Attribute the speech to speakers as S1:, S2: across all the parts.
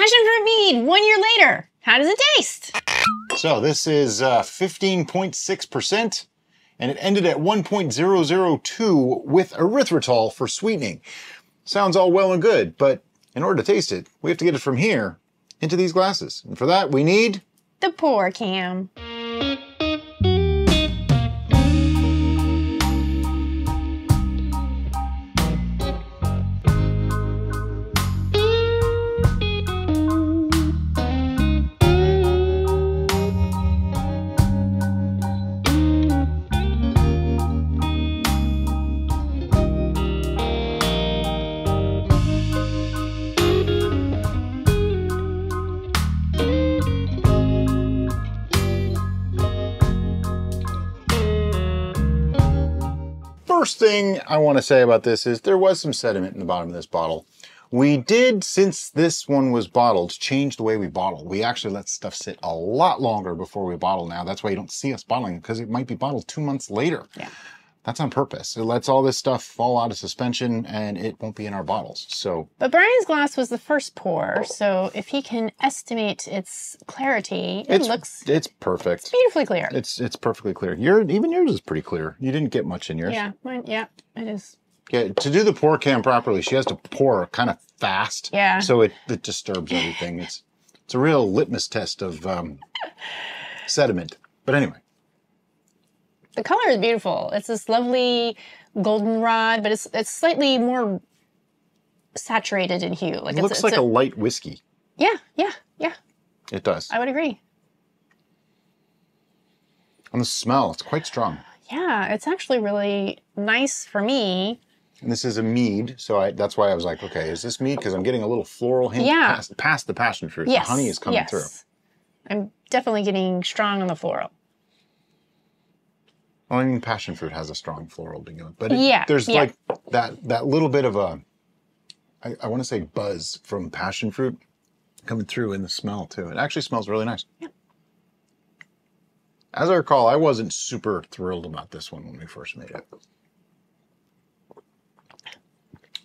S1: Passion Fruit Mead, 1 year later. How does it taste?
S2: So this is 15.6%, and it ended at 1.002 with erythritol for sweetening. Sounds all well and good, but in order to taste it, we have to get it from here into these glasses. And for that, we need
S1: The pour cam.
S2: First thing I want to say about this is there was some sediment in the bottom of this bottle. We did, since this one was bottled, change the way we bottle. We actually let stuff sit a lot longer before we bottle now. That's why you don't see us bottling it, because it might be bottled 2 months later.
S1: Yeah.
S2: That's on purpose. It lets all this stuff fall out of suspension and it won't be in our bottles. So,
S1: But Brian's glass was the first pour, so if he can estimate its clarity, it's
S2: perfect.
S1: It's beautifully clear.
S2: It's perfectly clear. Even yours is pretty clear. You didn't get much in yours.
S1: Yeah, yeah, it is.
S2: Yeah, to do the pour cam properly, she has to pour kind of fast.
S1: Yeah.
S2: So it disturbs everything. It's a real litmus test of sediment. But anyway.
S1: The color is beautiful. It's this lovely goldenrod, but it's slightly more saturated in hue.
S2: It looks like a light whiskey.
S1: Yeah.
S2: It does.
S1: I would agree.
S2: And the smell, it's quite strong.
S1: Yeah, it's actually really nice for me.
S2: And this is a mead, so that's why I was like, okay, is this mead? Because I'm getting a little floral hint past the passion fruit.
S1: Yes.
S2: The honey is coming through.
S1: I'm definitely getting strong on the floral.
S2: Well, I mean, passion fruit has a strong floral to begin with, but there's like that little bit of a, I want to say buzz from passion fruit coming through in the smell too. It actually smells really nice.
S1: Yeah.
S2: As I recall, I wasn't super thrilled about this one when we first made it.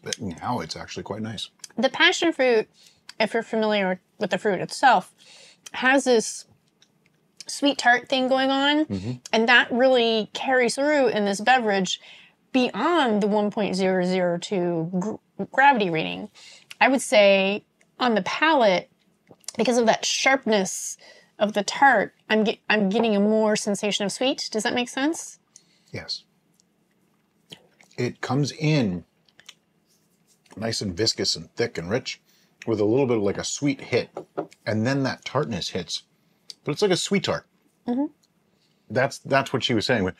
S2: But now it's actually quite nice.
S1: The passion fruit, if you're familiar with the fruit itself, has this sweet tart thing going on, and that really carries through in this beverage beyond the 1.002 gravity reading. I would say on the palate, because of that sharpness of the tart, I'm getting a more sensation of sweet. Does that make sense?
S2: Yes. It comes in nice and viscous and thick and rich with a little bit of like a sweet hit, and then that tartness hits. But it's like a sweet tart. That's what she was saying.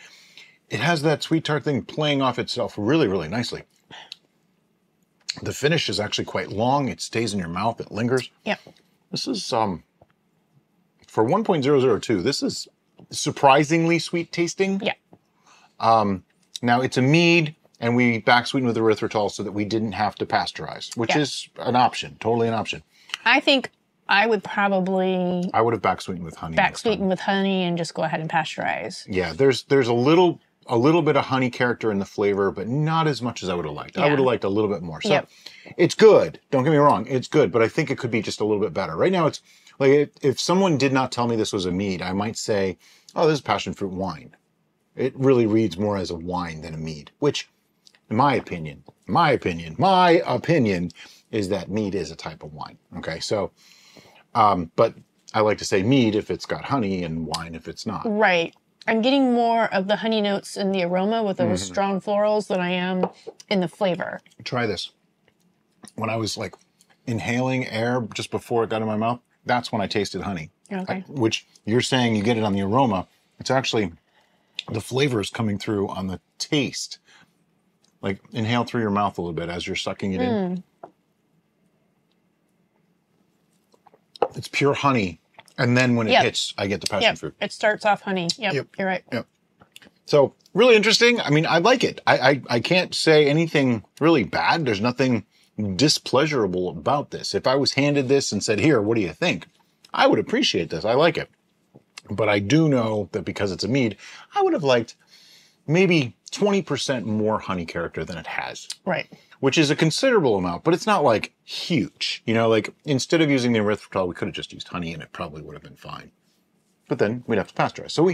S2: It has that sweet tart thing playing off itself really, really nicely. The finish is actually quite long. It stays in your mouth. It lingers.
S1: Yep.
S2: This is, for 1.002, this is surprisingly sweet tasting.
S1: Yeah.
S2: Now, it's a mead, and we back sweeten with erythritol so that we didn't have to pasteurize, which is an option, totally an option.
S1: I think I would probably...
S2: I would have back sweetened with honey.
S1: Back sweeten with honey and just go ahead and pasteurize.
S2: Yeah, there's a little bit of honey character in the flavor, but not as much as I would have liked. I would have liked a little bit more. So it's good. Don't get me wrong. It's good, but I think it could be just a little bit better. Right now, it's like if someone did not tell me this was a mead, I might say, oh, this is passion fruit wine. It really reads more as a wine than a mead, which, in my opinion is that mead is a type of wine. Okay, so... but I like to say mead if it's got honey and wine if it's not. Right.
S1: I'm getting more of the honey notes in the aroma with those strong florals than I am in the flavor.
S2: Try this. When I was like inhaling air just before it got in my mouth, that's when I tasted honey.
S1: Okay.
S2: Which you're saying you get it on the aroma. It's actually, the flavor is coming through on the taste. Like inhale through your mouth a little bit as you're sucking it in. It's pure honey, and then when it hits, I get the passion fruit.
S1: It starts off honey. Yep, you're right.
S2: Yep. So really interesting. I mean, I like it. I can't say anything really bad. There's nothing displeasurable about this. If I was handed this and said, here, what do you think? I would appreciate this. I like it. But I do know that because it's a mead, I would have liked maybe 20% more honey character than it has.
S1: Right.
S2: Which is a considerable amount, but it's not like huge. You know, like instead of using the erythritol, we could have just used honey and it probably would have been fine. But then we'd have to pasteurize. So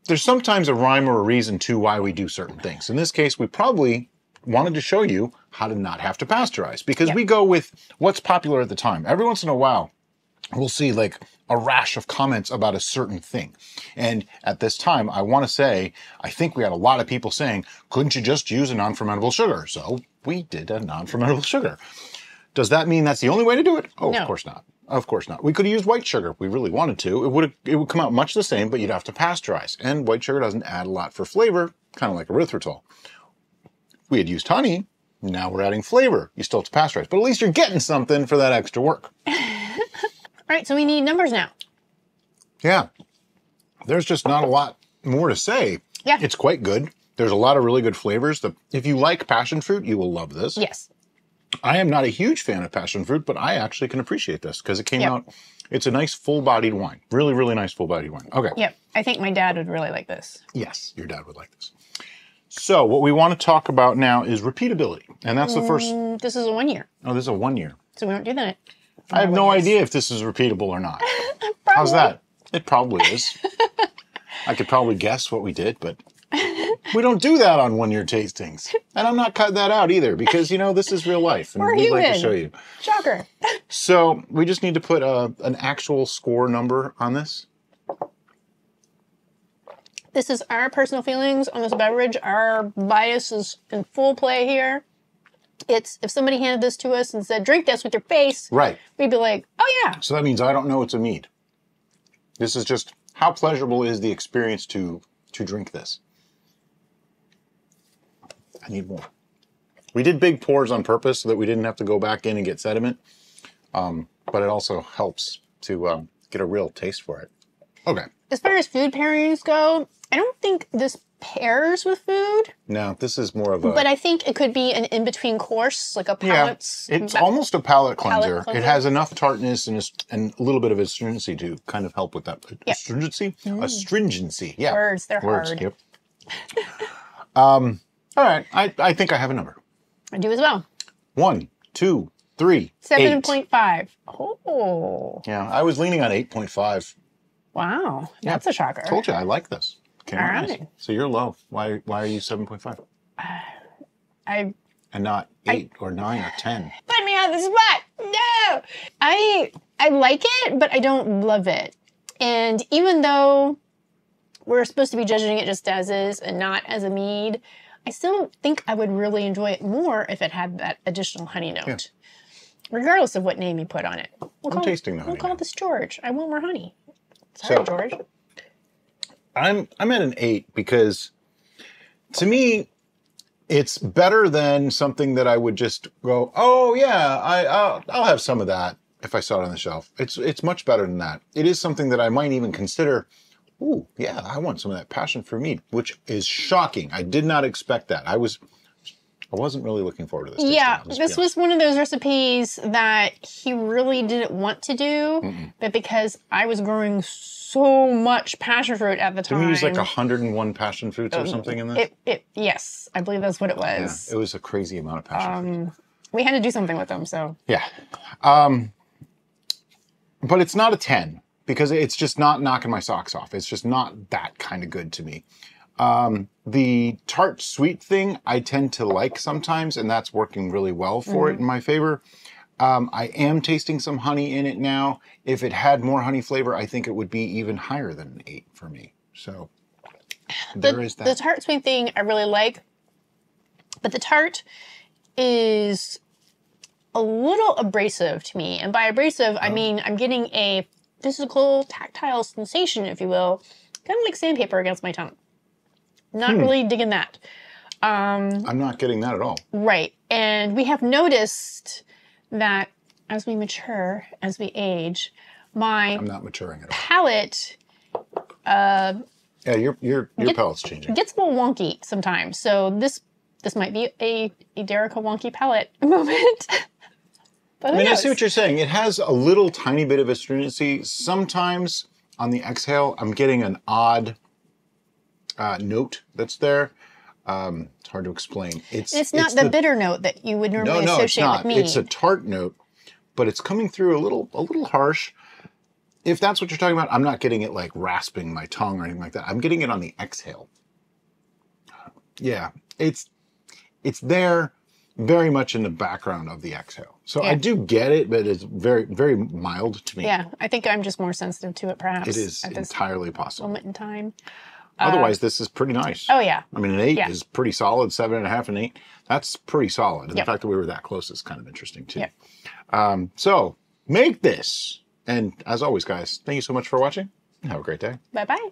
S2: there's sometimes a rhyme or a reason to why we do certain things. In this case, we probably wanted to show you how to not have to pasteurize because we go with what's popular at the time. Every once in a while, we'll see like a rash of comments about a certain thing. And at this time, I want to say, I think we had a lot of people saying, couldn't you just use a non-fermentable sugar? So we did a non-fermentable sugar. Does that mean that's the only way to do it? Oh, no. Of course not. Of course not. We could have used white sugar if we really wanted to. It would come out much the same, but you'd have to pasteurize. And white sugar doesn't add a lot for flavor, kind of like erythritol. We had used honey. Now we're adding flavor. You still have to pasteurize, but at least you're getting something for that extra work.
S1: All right, so we need numbers now.
S2: Yeah. There's just not a lot more to say.
S1: Yeah.
S2: It's quite good. There's a lot of really good flavors. If you like passion fruit, you will love this.
S1: Yes.
S2: I am not a huge fan of passion fruit, but I actually can appreciate this because it came out, it's a nice full-bodied wine. Really, really nice full-bodied wine. Okay.
S1: Yep. I think my dad would really like this.
S2: Yes, your dad would like this. So what we want to talk about now is repeatability. And that's the first...
S1: This is a 1 year.
S2: Oh, this is a 1 year.
S1: So we don't do that.
S2: I have no idea if this is repeatable or not. How's that? It probably is. I could probably guess what we did, but we don't do that on 1 year tastings. And I'm not cutting that out either because, you know, this is real life. And we'd like to show you.
S1: Shocker.
S2: So we just need to put an actual score number on this.
S1: This is our personal feelings on this beverage. Our bias is in full play here. It's if somebody handed this to us and said, drink this with your face,
S2: right?
S1: We'd be like, oh yeah.
S2: So that means I don't know it's a mead. This is just how pleasurable is the experience to drink this. I need more. We did big pours on purpose so that we didn't have to go back in and get sediment. But it also helps to get a real taste for it. Okay.
S1: As far as food pairings go, I don't think this pairs with food.
S2: No, this is more of a...
S1: But I think it could be an in-between course, like a palate...
S2: Yeah, it's almost a palate cleanser. It has enough tartness and a little bit of astringency to kind of help with that. Yep. Astringency? Astringency, yeah.
S1: Words, they're hard.
S2: Yep. All right, I think I have a number.
S1: I do as well.
S2: 1, 2, 3,
S1: 7.5. Oh.
S2: Yeah, I was leaning on 8.5.
S1: Wow, that's a shocker.
S2: I told you, I like this. All
S1: right.
S2: Nice. So you're low. Why are you 7.5? And not 8 or 9 or 10?
S1: Put me on the spot. No. I like it, but I don't love it. And even though we're supposed to be judging it just as is and not as a mead, I still think I would really enjoy it more if it had that additional honey note. Yeah. Regardless of what name you put on it.
S2: I'm tasting the honey.
S1: We'll call this George. I want more honey. Sorry, George.
S2: I'm at an 8 because to me, it's better than something that I would just go, oh yeah, I'll have some of that if I saw it on the shelf. It's much better than that. It is something that I might even consider, ooh, yeah, I want some of that Passion Fruit Mead, which is shocking. I did not expect that. I wasn't really looking forward to this.
S1: Yeah, this was one of those recipes that he really didn't want to do, but because I was growing so much passion fruit at the time.
S2: Didn't we use like 101 passion fruits or something in this?
S1: Yes, I believe that's what it was.
S2: Yeah, it was a crazy amount of passion fruit.
S1: We had to do something with them, so.
S2: Yeah. But it's not a 10 because it's just not knocking my socks off. It's just not that kind of good to me. The tart sweet thing I tend to like sometimes, and that's working really well for it in my favor. I am tasting some honey in it now. If it had more honey flavor, I think it would be even higher than an 8 for me. So there is that.
S1: The tart sweet thing I really like, but the tart is a little abrasive to me. And by abrasive, I mean I'm getting a physical, tactile sensation, if you will, kind of like sandpaper against my tongue. Not really digging that.
S2: I'm not getting that at all.
S1: Right. And we have noticed that as we mature, as we age,
S2: I'm not maturing at all.
S1: Palate
S2: yeah, your palate's changing.
S1: It gets a little wonky sometimes. So this might be a Derica wonky palate moment. But
S2: I mean, I see what you're saying. It has a little tiny bit of astringency. Sometimes on the exhale, I'm getting an odd note that's there. It's hard to explain.
S1: It's not the bitter note that you would normally associate with mead.
S2: It's a tart note, but it's coming through a little harsh. If that's what you're talking about, I'm not getting it like rasping my tongue or anything like that. I'm getting it on the exhale. Yeah, it's there very much in the background of the exhale. So I do get it, but it's very, very mild to me.
S1: Yeah, I think I'm just more sensitive to it, perhaps.
S2: It is entirely possible.
S1: Moment in time.
S2: Otherwise, this is pretty nice.
S1: Oh, yeah.
S2: I mean, an 8 is pretty solid. 7.5 and 8, that's pretty solid. And the fact that we were that close is kind of interesting, too.
S1: Yep.
S2: So make this. And as always, guys, thank you so much for watching. Have a great day.
S1: Bye-bye.